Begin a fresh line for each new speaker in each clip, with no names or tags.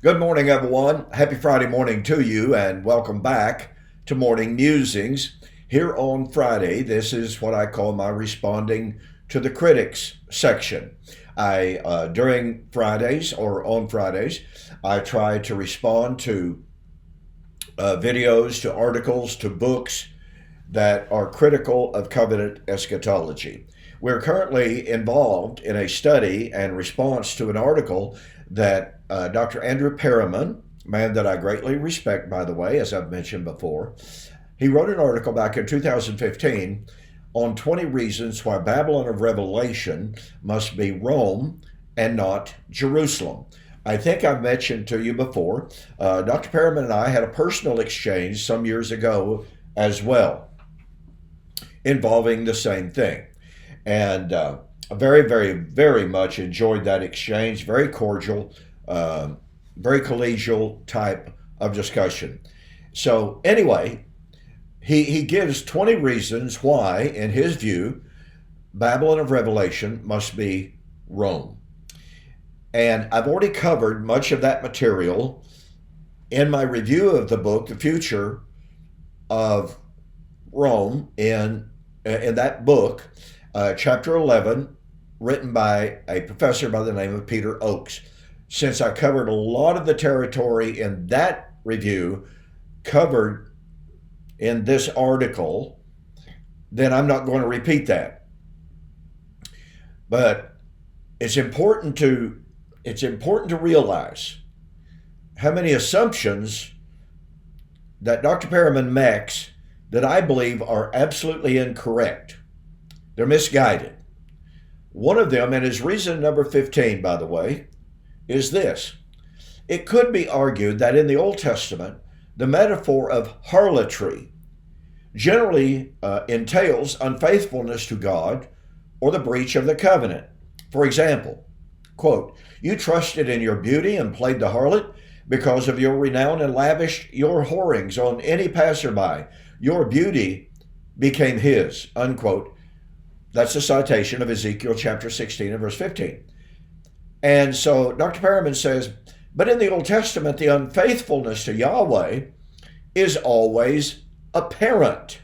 Good morning, everyone. Happy Friday morning to you, and welcome back to Morning Musings. Here on Friday, this is what I call my responding to the critics section. During Fridays or on Fridays, I try to respond to videos, to articles, to books that are critical of covenant eschatology. We're currently involved in a study and response to an article that Dr. Andrew Perriman, man that I greatly respect, by the way, as I've mentioned before, he wrote an article back in 2015 on 20 reasons why Babylon of Revelation must be Rome and not Jerusalem. I think I've mentioned to you before, Dr. Perriman and I had a personal exchange some years ago as well, involving the same thing. And very much enjoyed that exchange. Very cordial, very collegial type of discussion. So anyway, he gives 20 reasons why, in his view, Babylon of Revelation must be Rome. And I've already covered much of that material in my review of the book, The Future of Rome, in that book, chapter 11, written by a professor by the name of Peter Oakes. Since I covered a lot of the territory in that review covered in this article, then I'm not going to repeat that. But it's important to realize how many assumptions that Dr. Perriman makes that I believe are absolutely incorrect. They're misguided. One of them, and his reason number 15, by the way, is this. It could be argued that in the Old Testament, the metaphor of harlotry generally entails unfaithfulness to God or the breach of the covenant. For example, quote, "You trusted in your beauty and played the harlot because of your renown and lavished your whorings on any passerby. Your beauty became his," unquote. That's a citation of Ezekiel chapter 16 and verse 15. And so Dr. Perriman says, but in the Old Testament, the unfaithfulness to Yahweh is always apparent.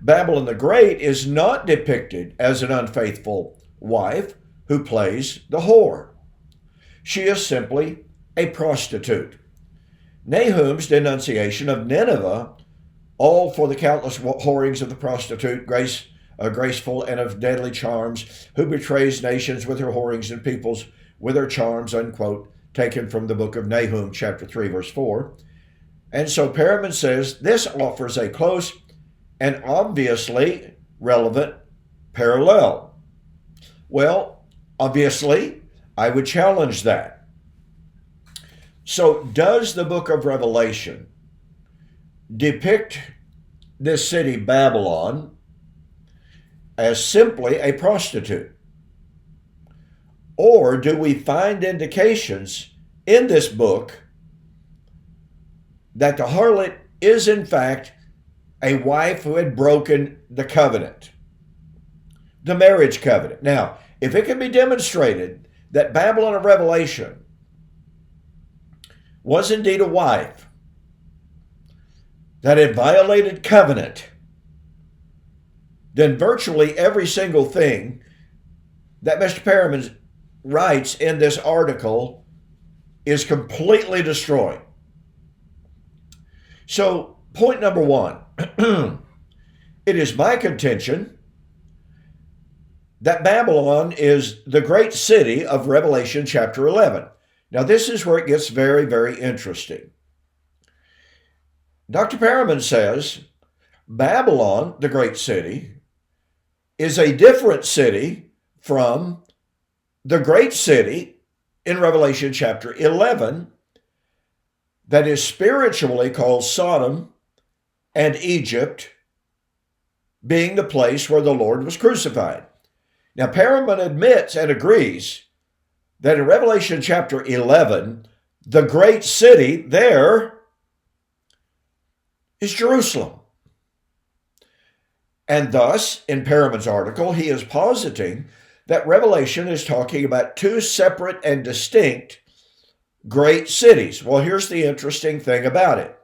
Babylon the Great is not depicted as an unfaithful wife who plays the whore. She is simply a prostitute. Nahum's denunciation of Nineveh, all for the countless whorings of the prostitute, graceful and of deadly charms, who betrays nations with her whorings and peoples with her charms, unquote, taken from the book of Nahum, chapter 3, verse 4. And so Perriman says this offers a close and obviously relevant parallel. Well, obviously, I would challenge that. So does the book of Revelation depict this city, Babylon, as simply a prostitute? Or do we find indications in this book that the harlot is in fact a wife who had broken the covenant, the marriage covenant? Now, if it can be demonstrated that Babylon of Revelation was indeed a wife that had violated covenant, then virtually every single thing that Mr. Perriman writes in this article is completely destroyed. So, point number one, it is my contention that Babylon is the great city of Revelation chapter 11. Now, this is where it gets very interesting. Dr. Perriman says Babylon, the great city, is a different city from the great city in Revelation chapter 11 that is spiritually called Sodom and Egypt, being the place where the Lord was crucified. Now, Perriman admits and agrees that in Revelation chapter 11, the great city there is Jerusalem. And thus, in Perriman's article, he is positing that Revelation is talking about two separate and distinct great cities. Well, here's the interesting thing about it.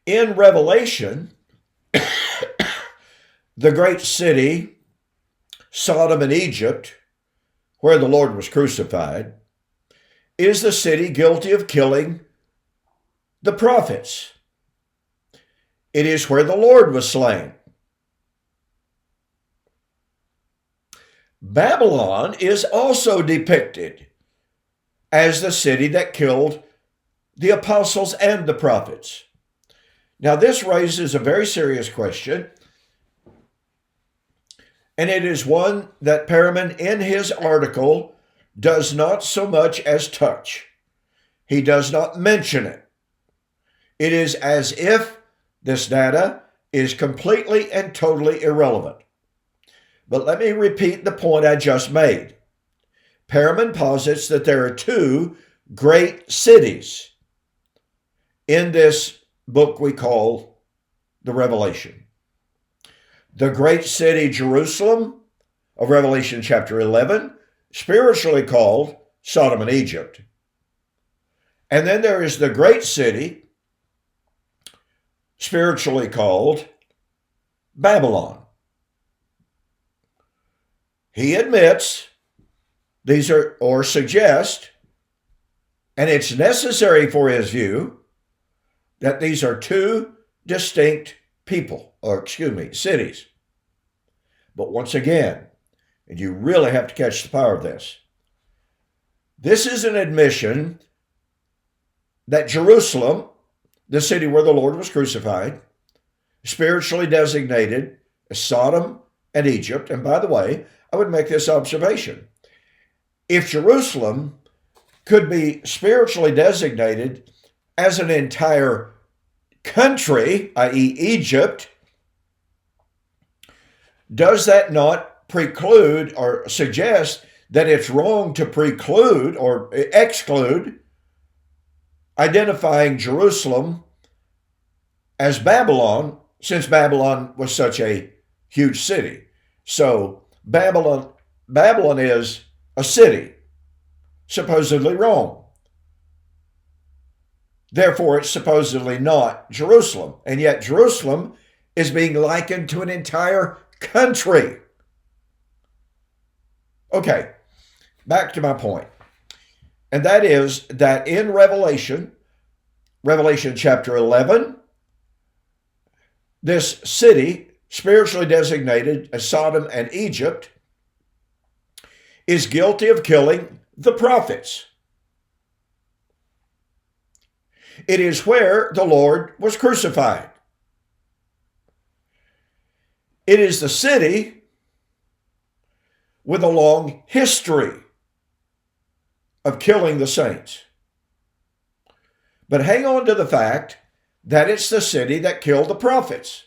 In Revelation, the great city, Sodom and Egypt, where the Lord was crucified, is the city guilty of killing the prophets. It is where the Lord was slain. Babylon is also depicted as the city that killed the apostles and the prophets. Now, this raises a very serious question, and it is one that Perriman in his article does not so much as touch. He does not mention it. It is as if this data is completely and totally irrelevant. But let me repeat the point I just made. Perriman posits that there are two great cities in this book we call the Revelation. The great city Jerusalem of Revelation chapter 11, spiritually called Sodom and Egypt. And then there is the great city, spiritually called Babylon. He admits these are, or suggests, and it's necessary for his view, that these are two distinct cities. But once again, and you really have to catch the power of this, this is an admission that Jerusalem, the city where the Lord was crucified, spiritually designated as Sodom and Egypt. And by the way, I would make this observation. If Jerusalem could be spiritually designated as an entire country, i.e. Egypt, does that not preclude or suggest that it's wrong to preclude or exclude identifying Jerusalem as Babylon, since Babylon was such a huge city? So Babylon is a city, supposedly Rome. Therefore, it's supposedly not Jerusalem. And yet Jerusalem is being likened to an entire country. Okay, back to my point. And that is that in Revelation chapter 11, this city, spiritually designated as Sodom and Egypt, is guilty of killing the prophets. It is where the Lord was crucified. It is the city with a long history of killing the saints. But hang on to the fact that it's the city that killed the prophets.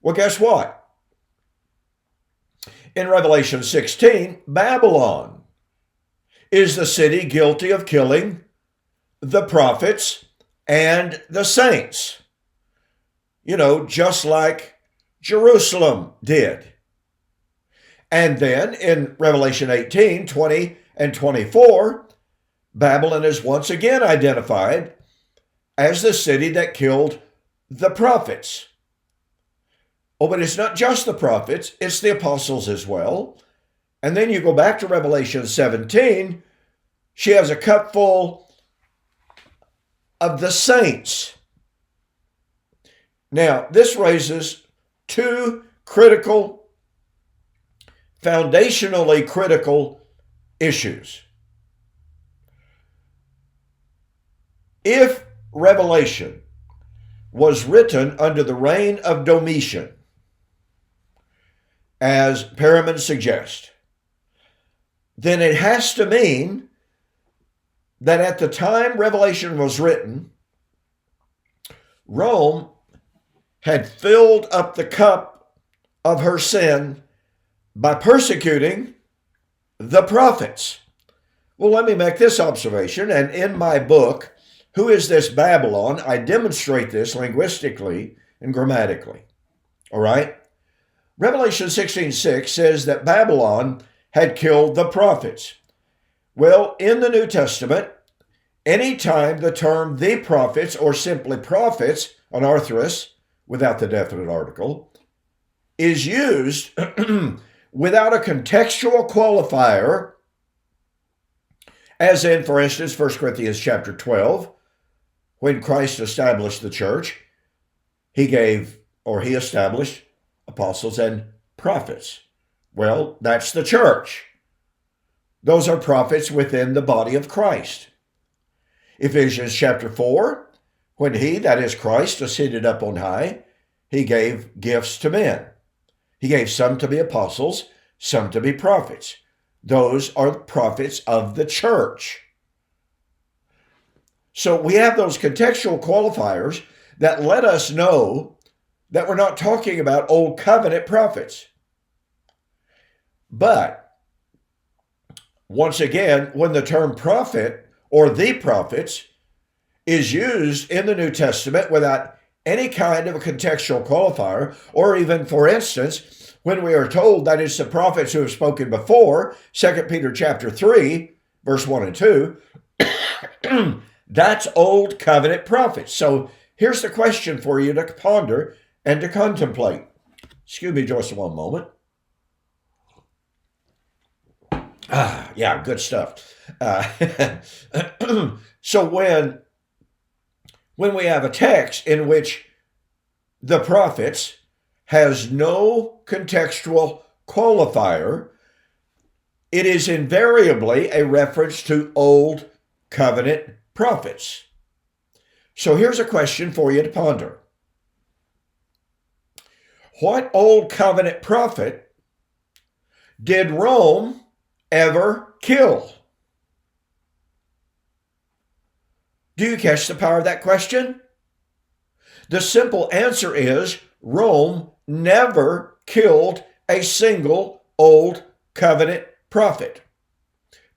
Well, guess what? In Revelation 16, Babylon is the city guilty of killing the prophets and the saints. You know, just like Jerusalem did. And then in Revelation 18, 20 and 24, Babylon is once again identified as the city that killed the prophets. Oh, but it's not just the prophets, it's the apostles as well. And then you go back to Revelation 17, she has a cup full of the saints. Now, this raises two foundationally critical issues. If Revelation was written under the reign of Domitian, as Perriman suggests, then it has to mean that at the time Revelation was written, Rome had filled up the cup of her sin by persecuting the prophets. Well, let me make this observation, and in my book, Who is This Babylon?, I demonstrate this linguistically and grammatically. All right? Revelation 16:6 says that Babylon had killed the prophets. Well, in the New Testament, anytime the term the prophets or simply prophets, anarthrous, without the definite article, is used without a contextual qualifier, as in, for instance, 1 Corinthians chapter 12, when Christ established the church, he established apostles and prophets. Well, that's the church. Those are prophets within the body of Christ. Ephesians chapter 4, when he, that is Christ, ascended up on high, he gave gifts to men. He gave some to be apostles, some to be prophets. Those are prophets of the church. So we have those contextual qualifiers that let us know that we're not talking about old covenant prophets. But once again, when the term prophet or the prophets is used in the New Testament without any kind of a contextual qualifier, or even, for instance, when we are told that it's the prophets who have spoken before, 2 Peter chapter 3, verse 1 and 2, that's old covenant prophets. So here's the question for you to ponder and to contemplate. Excuse me just one moment. Yeah, good stuff. So when we have a text in which the prophets has no contextual qualifier, it is invariably a reference to old covenant prophets. So here's a question for you to ponder. What old covenant prophet did Rome ever kill? Do you catch the power of that question? The simple answer is Rome never killed a single old covenant prophet.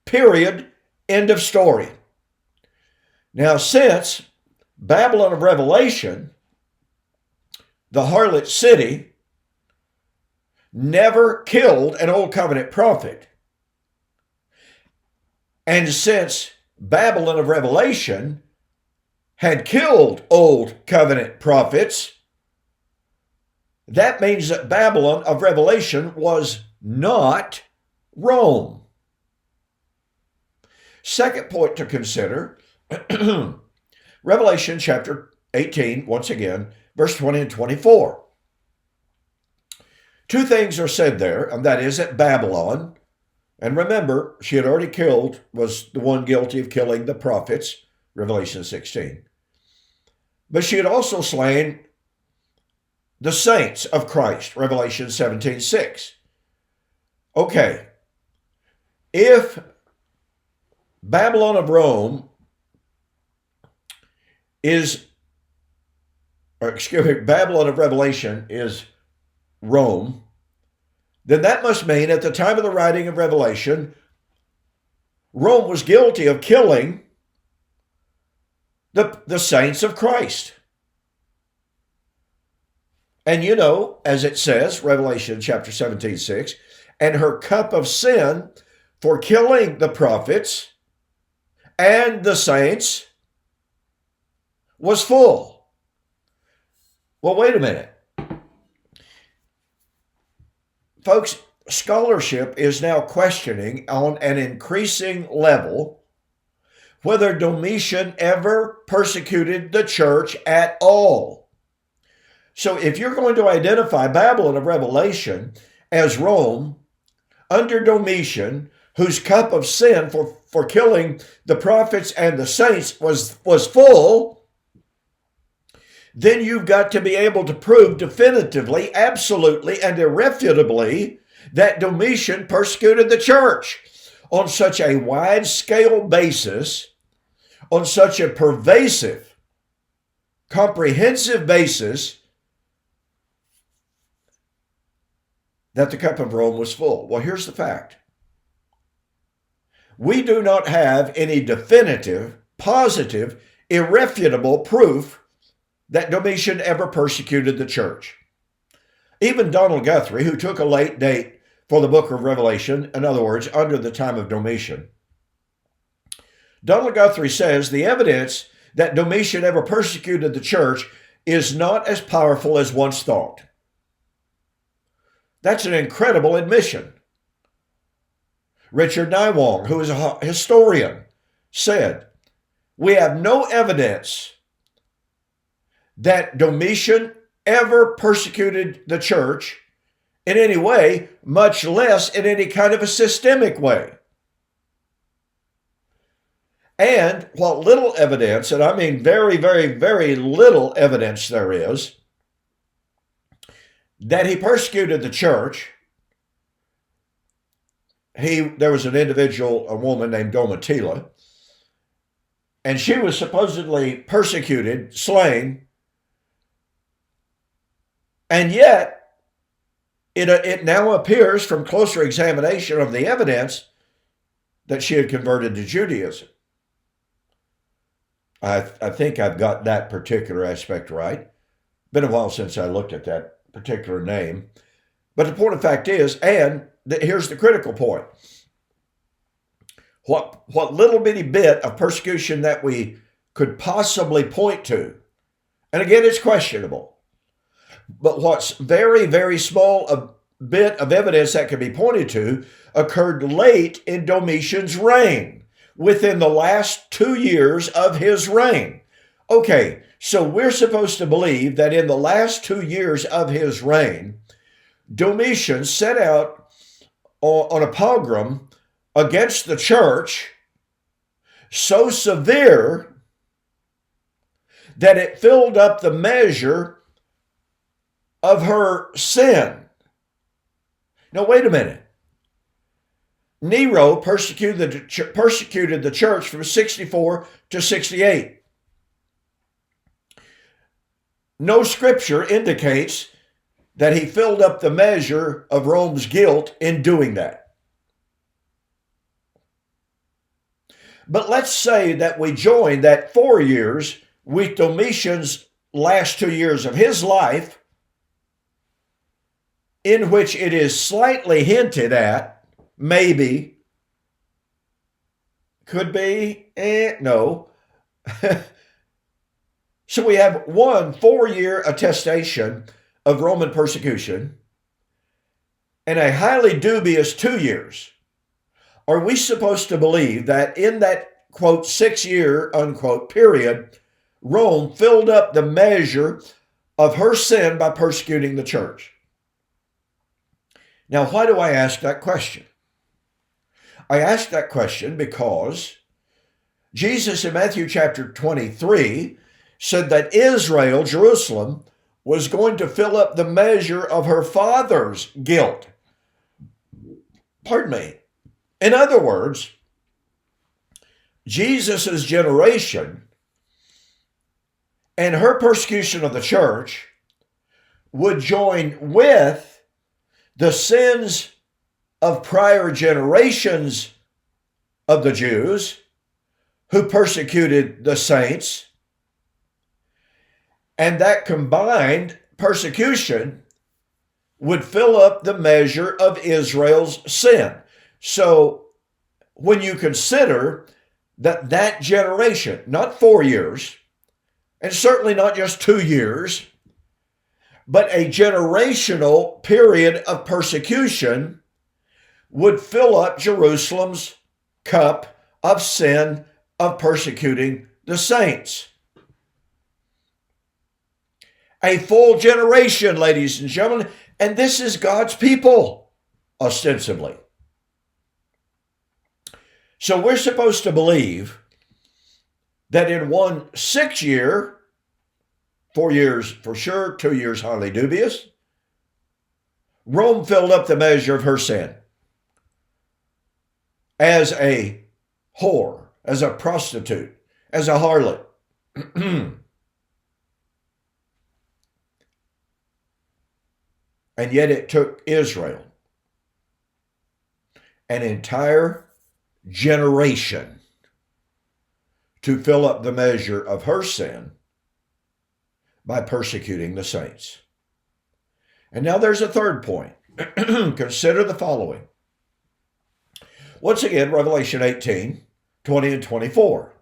Period. End of story. Now, since Babylon of Revelation, the harlot city, never killed an old covenant prophet, and since Babylon of Revelation had killed old covenant prophets, that means that Babylon of Revelation was not Rome. Second point to consider, Revelation chapter 18, once again, verse 20 and 24. Two things are said there, and that is that Babylon, and remember, she had already killed, was the one guilty of killing the prophets, Revelation 16. But she had also slain the saints of Christ, Revelation 17:6. Okay, if Babylon of Rome Babylon of Revelation is Rome, then that must mean at the time of the writing of Revelation, Rome was guilty of killing the saints of Christ. And you know, as it says, Revelation chapter 17:6, and her cup of sin for killing the prophets and the saints was full. Well, wait a minute. Folks, scholarship is now questioning on an increasing level whether Domitian ever persecuted the church at all. So if you're going to identify Babylon of Revelation as Rome under Domitian, whose cup of sin for killing the prophets and the saints was full, then you've got to be able to prove definitively, absolutely, and irrefutably that Domitian persecuted the church on such a wide-scale basis, on such a pervasive, comprehensive basis, that the cup of Rome was full. Well, here's the fact. We do not have any definitive, positive, irrefutable proof that Domitian ever persecuted the church. Even Donald Guthrie, who took a late date for the book of Revelation, in other words, under the time of Domitian, Donald Guthrie says the evidence that Domitian ever persecuted the church is not as powerful as once thought. That's an incredible admission. Richard Nywong, who is a historian, said, "We have no evidence that Domitian ever persecuted the church in any way, much less in any kind of a systemic way." And what little evidence, and I mean very, very, very little evidence there is, that he persecuted the church. There was an individual, a woman named Domitilla, and she was supposedly persecuted, slain, and yet it now appears from closer examination of the evidence that she had converted to Judaism. I think I've got that particular aspect right. Been a while since I looked at that particular name. But the point of fact is, and here's the critical point, what little bitty bit of persecution that we could possibly point to, and again, it's questionable, but what's very, very small a bit of evidence that can be pointed to occurred late in Domitian's reign, within the last 2 years of his reign. Okay, so we're supposed to believe that in the last 2 years of his reign, Domitian set out on a pogrom against the church so severe that it filled up the measure of her sin. Now, wait a minute. Nero persecuted the church from 64 to 68. No scripture indicates that he filled up the measure of Rome's guilt in doing that. But let's say that we join that 4 years with Domitian's last 2 years of his life, in which it is slightly hinted at, maybe, could be, no. So we have 1 4-year attestation of Roman persecution and a highly dubious 2 years. Are we supposed to believe that in that, quote, 6-year, unquote, period, Rome filled up the measure of her sin by persecuting the church? Now, why do I ask that question? I ask that question because Jesus in Matthew chapter 23 said that Israel, Jerusalem, was going to fill up the measure of her father's guilt. Pardon me. In other words, Jesus' generation and her persecution of the church would join with the sins of prior generations of the Jews who persecuted the saints, and that combined persecution would fill up the measure of Israel's sin. So when you consider that generation, not 4 years, and certainly not just 2 years, but a generational period of persecution would fill up Jerusalem's cup of sin of persecuting the saints. A full generation, ladies and gentlemen, and this is God's people, ostensibly. So we're supposed to believe that in 1 6-year, 4 years for sure, 2 years highly dubious, Rome filled up the measure of her sin as a whore, as a prostitute, as a harlot. And yet it took Israel an entire generation to fill up the measure of her sin by persecuting the saints. And now there's a third point. Consider the following. Once again, Revelation 18, 20 and 24.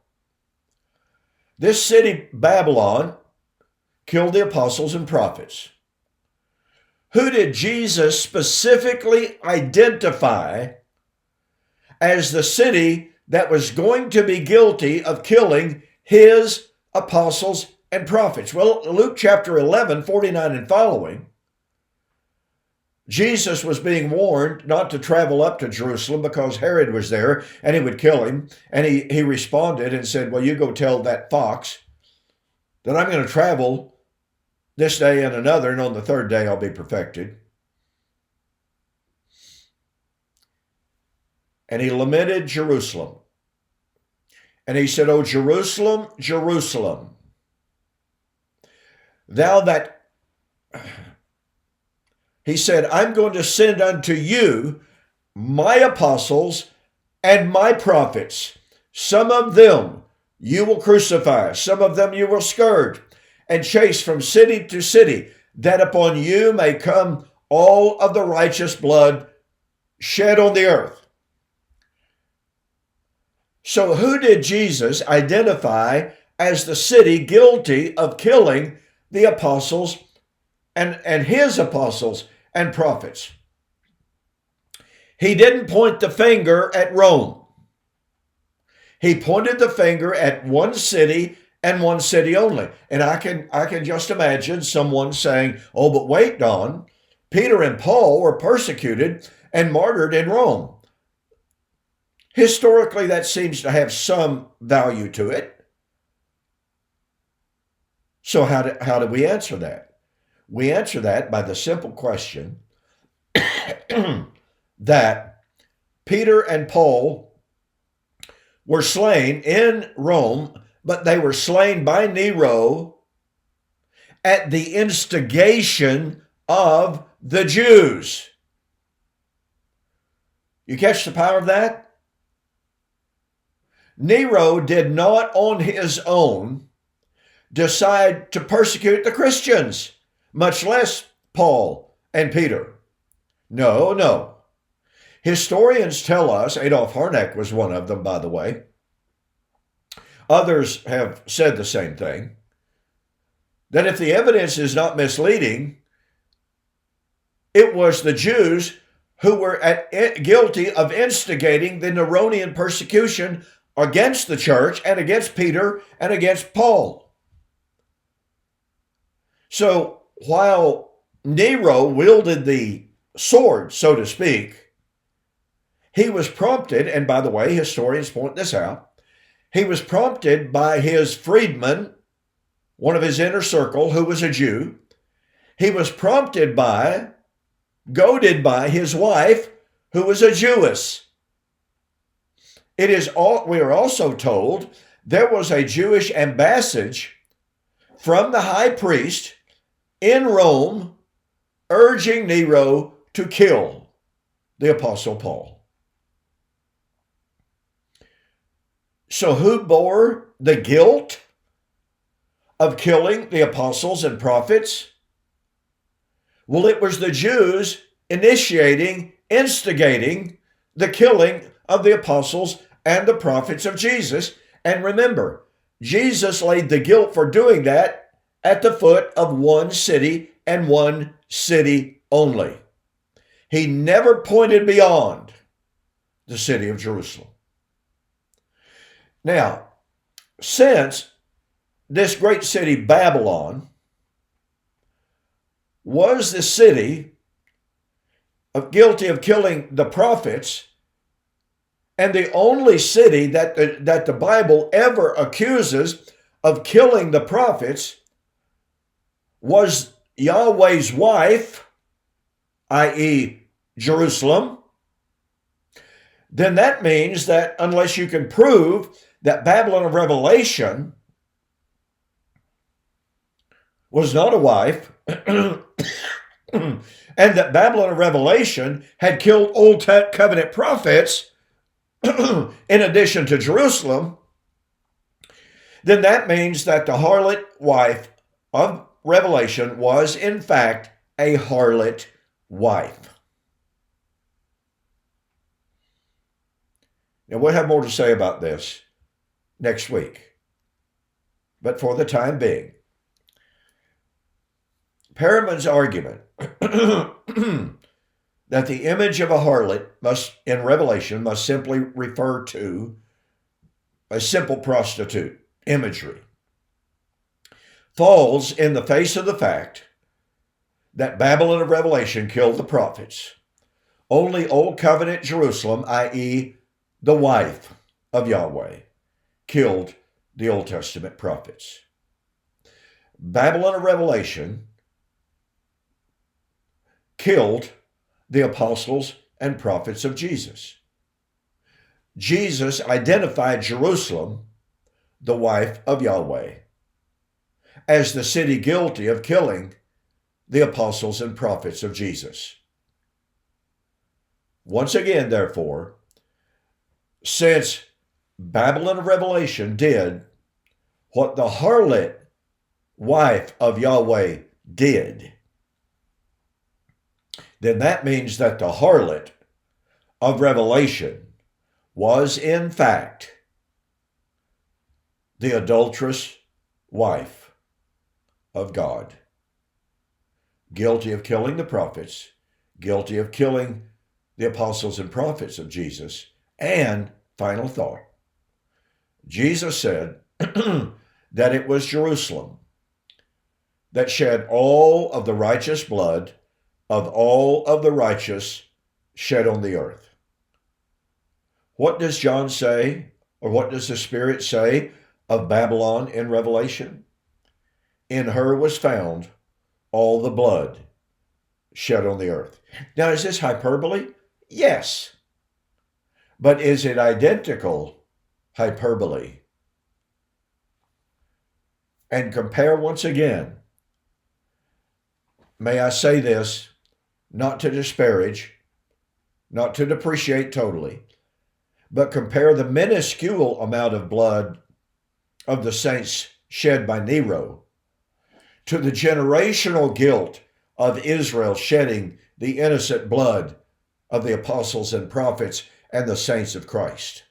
This city, Babylon, killed the apostles and prophets. Who did Jesus specifically identify as the city that was going to be guilty of killing his apostles and prophets? Well, Luke chapter 11, 49 and following, Jesus was being warned not to travel up to Jerusalem because Herod was there and he would kill him. And he responded and said, well, you go tell that fox that I'm going to travel this day and another, and on the third day I'll be perfected. And he lamented Jerusalem. And he said, oh, Jerusalem, Jerusalem, thou that... He said, I'm going to send unto you my apostles and my prophets. Some of them you will crucify, some of them you will scourge and chase from city to city, that upon you may come all of the righteous blood shed on the earth. So who did Jesus identify as the city guilty of killing the apostles and his apostles and prophets? He didn't point the finger at Rome. He pointed the finger at one city and one city only. And I can just imagine someone saying, oh, but wait, Don, Peter and Paul were persecuted and martyred in Rome. Historically, that seems to have some value to it. So how do we answer that? We answer that by the simple question that Peter and Paul were slain in Rome, but they were slain by Nero at the instigation of the Jews. You catch the power of that? Nero did not on his own decide to persecute the Christians, much less Paul and Peter. No. Historians tell us, Adolf Harnack was one of them, by the way. Others have said the same thing, that if the evidence is not misleading, it was the Jews who were guilty of instigating the Neronian persecution against the church and against Peter and against Paul. So while Nero wielded the sword, so to speak, he was prompted, and by the way, historians point this out, he was prompted by his freedman, one of his inner circle, who was a Jew. He was goaded by his wife, who was a Jewess. We are also told there was a Jewish ambassage from the high priest in Rome urging Nero to kill the Apostle Paul. So who bore the guilt of killing the apostles and prophets? Well, it was the Jews instigating the killing of the apostles and the prophets of Jesus. And remember, Jesus laid the guilt for doing that at the foot of one city and one city only. He never pointed beyond the city of Jerusalem. Now, since this great city, Babylon, was the city guilty of killing the prophets, and the only city that the Bible ever accuses of killing the prophets was Yahweh's wife, i.e., Jerusalem, then that means that unless you can prove that Babylon of Revelation was not a wife, and that Babylon of Revelation had killed Old Covenant prophets in addition to Jerusalem, then that means that the harlot wife of Revelation was in fact a harlot wife. And we'll have more to say about this next week. But for the time being, Perriman's argument that the image of a harlot in Revelation must simply refer to a simple prostitute imagery falls in the face of the fact that Babylon of Revelation killed the prophets. Only Old Covenant Jerusalem, i.e., the wife of Yahweh, killed the Old Testament prophets. Babylon of Revelation killed the apostles and prophets of Jesus. Jesus identified Jerusalem, the wife of Yahweh, as the city guilty of killing the apostles and prophets of Jesus. Once again, therefore, since Babylon of Revelation did what the harlot wife of Yahweh did, then that means that the harlot of Revelation was in fact the adulterous wife of God, guilty of killing the prophets, guilty of killing the apostles and prophets of Jesus. And final thought, Jesus said that it was Jerusalem that shed all of the righteous blood of all of the righteous shed on the earth. What does John say, or what does the Spirit say of Babylon in Revelation? In her was found all the blood shed on the earth. Now, is this hyperbole? Yes. But is it identical hyperbole? And compare once again. May I say this, not to disparage, not to depreciate totally, but compare the minuscule amount of blood of the saints shed by Nero to the generational guilt of Israel shedding the innocent blood of the apostles and prophets and the saints of Christ.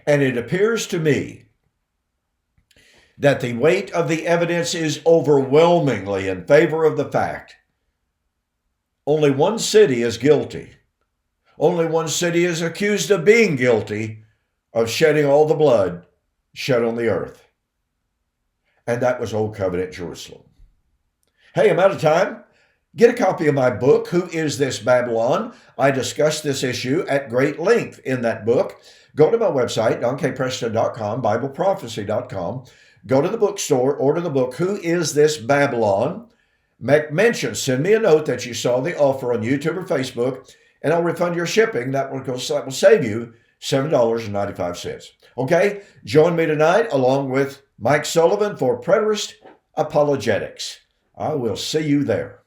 And it appears to me that the weight of the evidence is overwhelmingly in favor of the fact only one city is guilty. Only one city is accused of being guilty of shedding all the blood shed on the earth. And that was Old Covenant Jerusalem. Hey, I'm out of time. Get a copy of my book, Who Is This Babylon? I discuss this issue at great length in that book. Go to my website, donkpreston.com, bibleprophecy.com. Go to the bookstore, order the book, Who Is This Babylon? Make mention, send me a note that you saw the offer on YouTube or Facebook, and I'll refund your shipping. That will save you $7.95. Okay? Join me tonight along with Mike Sullivan for Preterist Apologetics. I will see you there.